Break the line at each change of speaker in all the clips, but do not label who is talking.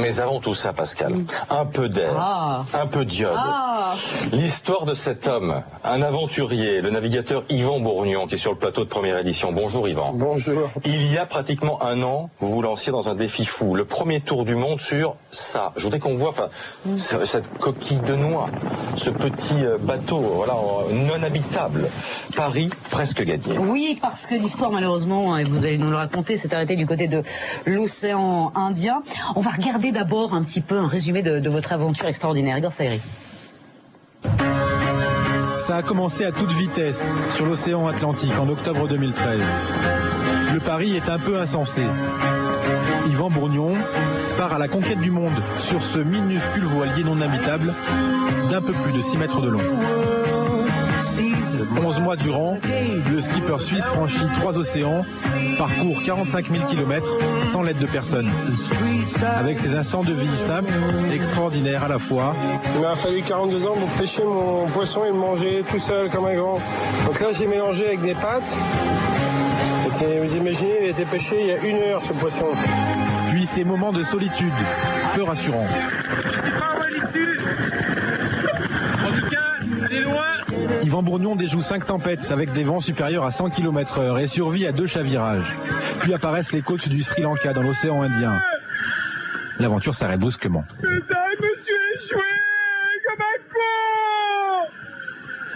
Mais avant tout ça, Pascal, un peu d'air, un peu d'iode. L'histoire de cet homme, un aventurier, le navigateur Yvan Bourgnon, qui est sur le plateau de Première Édition. Bonjour Yvan.
Bonjour.
Il y a pratiquement un an, vous vous lanciez dans un défi fou, le premier tour du monde sur ça. Je voudrais qu'on voit cette coquille de noix, ce petit bateau, voilà, non habitable. Paris presque gagné.
Oui, parce que l'histoire, malheureusement, et vous allez nous le raconter, s'est arrêtée du côté de l'océan Indien. On va regarder d'abord un petit peu un résumé de votre aventure extraordinaire. Igor Saïri.
Ça a commencé à toute vitesse sur l'océan Atlantique en octobre 2013. Le pari est un peu insensé. Yvan Bourgnon part à la conquête du monde sur ce minuscule voilier non habitable d'un peu plus de 6 mètres de long. 11 mois durant, le skipper suisse franchit 3 océans, parcourt 45 000 km sans l'aide de personne. Avec ses instants de vie simples, extraordinaires à la fois.
Il m'a fallu 42 ans pour pêcher mon poisson et le manger tout seul comme un grand. Donc là j'ai mélangé avec des pâtes. Vous imaginez, il a été pêché il y a 1 heure ce poisson.
Puis ces moments de solitude, peu rassurants.
C'est pas mal ici. En tout cas, c'est loin.
Yvan Bourgnon déjoue 5 tempêtes avec des vents supérieurs à 100 km/h et survit à 2 chavirages. Puis apparaissent les côtes du Sri Lanka dans l'océan Indien. L'aventure s'arrête brusquement.
Putain, je me suis échoué comme un con.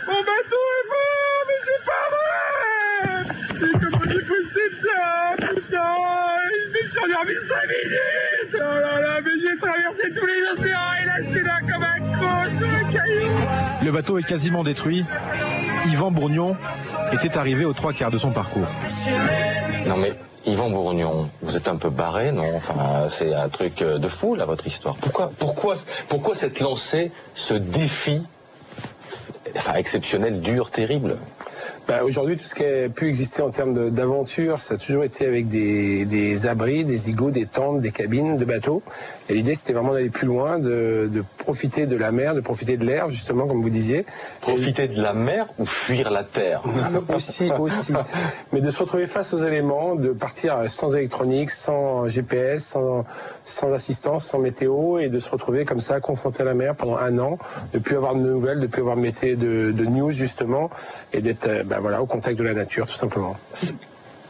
Mon bateau est mort, mais c'est pas vrai. Mais comment c'est possible ça? Putain, je me suis endormi 5 minutes. Oh là là, mais j'ai traversé tous les océans et là j'étais là comme un con sur un caillou.
Le bateau est quasiment détruit. Yvan Bourgnon était arrivé aux 3/4 de son parcours.
Non mais, Yvan Bourgnon, vous êtes un peu barré, non? Enfin, c'est un truc de fou, là, votre histoire. Pourquoi s'être lancé ce défi, enfin, exceptionnel, dur, terrible?
Aujourd'hui, tout ce qui a pu exister en termes d'aventure, ça a toujours été avec des abris, des igloos, des tentes, des cabines de bateaux. Et l'idée, c'était vraiment d'aller plus loin, de profiter de la mer, de profiter de l'air, justement, comme vous disiez.
Profiter de la mer ou fuir la terre?
Aussi. Mais de se retrouver face aux éléments, de partir sans électronique, sans GPS, sans assistance, sans météo, et de se retrouver comme ça, confronté à la mer pendant 1 an, de ne plus avoir de nouvelles, de ne plus avoir de news, justement, et d'être au contact de la nature, tout simplement.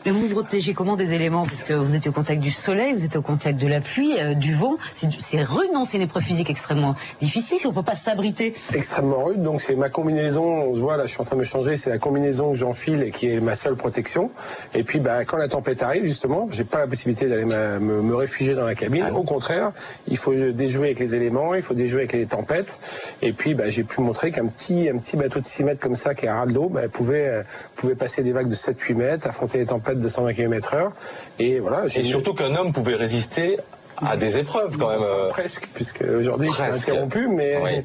Et vous protégez comment des éléments? Parce que vous étiez au contact du soleil, vous étiez au contact de la pluie, du vent. C'est rude, non? C'est une épreuve physique extrêmement difficile, si on ne peut pas s'abriter.
Extrêmement rude, donc c'est ma combinaison, on se voit là, je suis en train de me changer, c'est la combinaison que j'enfile et qui est ma seule protection. Et puis quand la tempête arrive, justement, j'ai pas la possibilité d'aller me réfugier dans la cabine. Au contraire, il faut déjouer avec les éléments, il faut déjouer avec les tempêtes. Et puis j'ai pu montrer qu'un petit bateau de 6 mètres comme ça, qui est à ras de l'eau, pouvait passer des vagues de 7-8 mètres, affronter les tempêtes de 120 km/h. Et voilà.
Et surtout qu'un homme pouvait résister à des épreuves quand même.
Presque, puisque aujourd'hui c'est interrompu, mais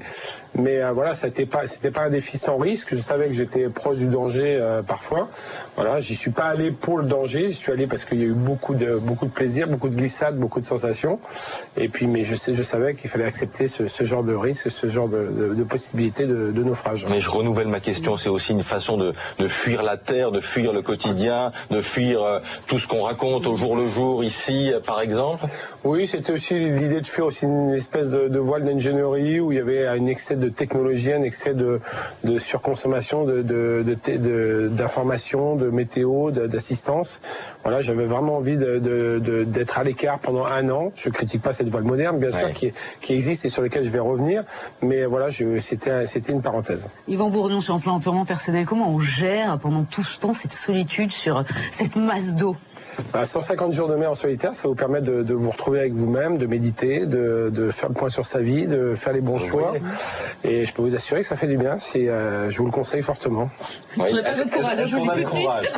voilà, c'était pas un défi sans risque. Je savais que j'étais proche du danger parfois. Voilà, j'y suis pas allé pour le danger, j'y suis allé parce qu'il y a eu beaucoup de plaisir, beaucoup de glissades, beaucoup de sensations. Et puis, mais je savais qu'il fallait accepter ce genre de risque, ce genre de possibilité de naufrage.
Mais je renouvelle ma question, c'est aussi une façon de fuir la terre, de fuir le quotidien, de fuir tout ce qu'on raconte au jour le jour ici, par exemple.
Oui, c'était aussi l'idée de fuir aussi une espèce de voile d'ingénierie où il y avait un excès de technologie, un excès de surconsommation d'informations, de météo, d'assistance. Voilà, j'avais vraiment envie d'être à l'écart pendant 1 an. Je critique pas cette voile moderne, bien sûr, qui existe et sur laquelle je vais revenir, mais voilà, c'était une parenthèse.
Yvan Bourgnon, sur un plan purement personnel, comment on gère pendant tout ce temps cette solitude sur cette masse d'eau?
150 jours de mer en solitaire, ça vous permet de vous retrouver avec vous-même, de méditer, de faire le point sur sa vie, de faire les bons choix. Et je peux vous assurer que ça fait du bien. Je vous le conseille fortement.
Oui. Est-ce qu'on a le courage?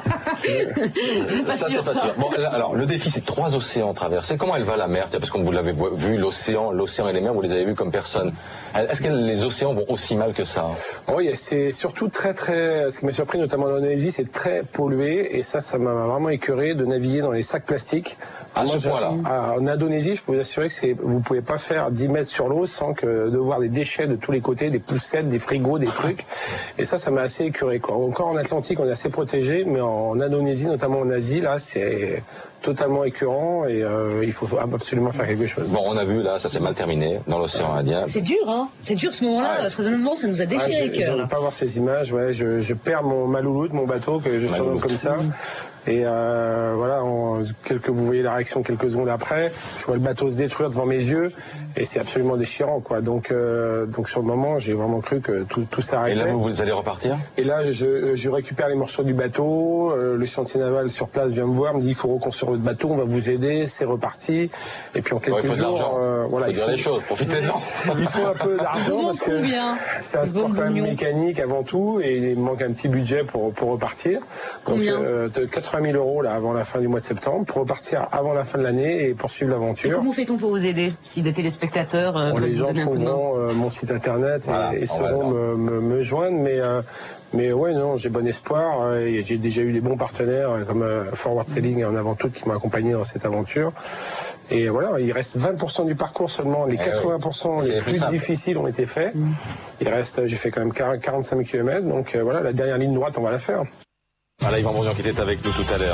Ça, c'est pas sûr. Bon, alors, le défi, c'est 3 océans traversés. Comment elle va la mer? Parce que vous l'avez vu, l'océan et les mers, vous les avez vus comme personne. Est-ce que les océans vont aussi mal que ça?
Oui, c'est surtout très, ce qui m'a surpris, notamment en Indonésie, c'est très pollué. Et ça m'a vraiment écœuré de naviguer dans les sacs plastiques.
À ce point-là.
En Indonésie, Indonésie, je peux vous assurer que vous pouvez pas faire 10 mètres sur l'eau sans de voir des déchets de tous les côtés, des poussettes, des frigos, des trucs. Et ça m'a assez écœuré, quoi. Encore en Atlantique, on est assez protégé, mais en Indonésie, notamment en Asie, là, c'est totalement écœurant et il faut absolument faire quelque chose.
Bon, on a vu, là, ça s'est mal terminé dans l'océan Indien.
C'est dur, hein. C'est dur ce moment-là. Très honnêtement, ça nous a déchiré le cœur.
Je ne veux pas voir ces images. Ouais, je perds ma louloute, mon bateau, que je surnomme comme ça. Et voilà, vous voyez la réaction quelques secondes après. Je vois le bateau se détruire devant mes yeux et c'est absolument déchirant, quoi. Donc sur le moment, j'ai vraiment cru que tout s'arrêtait.
Et là, vous allez repartir?
Et là, je récupère les morceaux du bateau. Le chantier naval sur place vient me voir, me dit il faut reconstruire votre bateau, on va vous aider. C'est reparti. Et puis en quelques jours,
voilà, il faut dire les choses. Profitez-en.
Il faut un peu d'argent parce que c'est un sport quand même mécanique avant tout et il manque un petit budget pour repartir. Donc 80 000 € là avant la fin du mois de septembre pour repartir avant la fin de l'année et poursuivre l'aventure.
Et comment fait-on pour vous aider si des téléspectateurs
les gens trouveront mon site internet et sauront me joindre, mais ouais, non, j'ai bon espoir. J'ai déjà eu des bons partenaires comme Forward Sailing en avant tout qui m'ont accompagné dans cette aventure. Et voilà, il reste 20% du parcours seulement. Les 80% les plus difficiles ont été faits. J'ai fait quand même 45 km. Donc voilà, la dernière ligne droite, on va la faire.
Voilà, Yvan Bourgnon qui était avec nous tout à l'heure.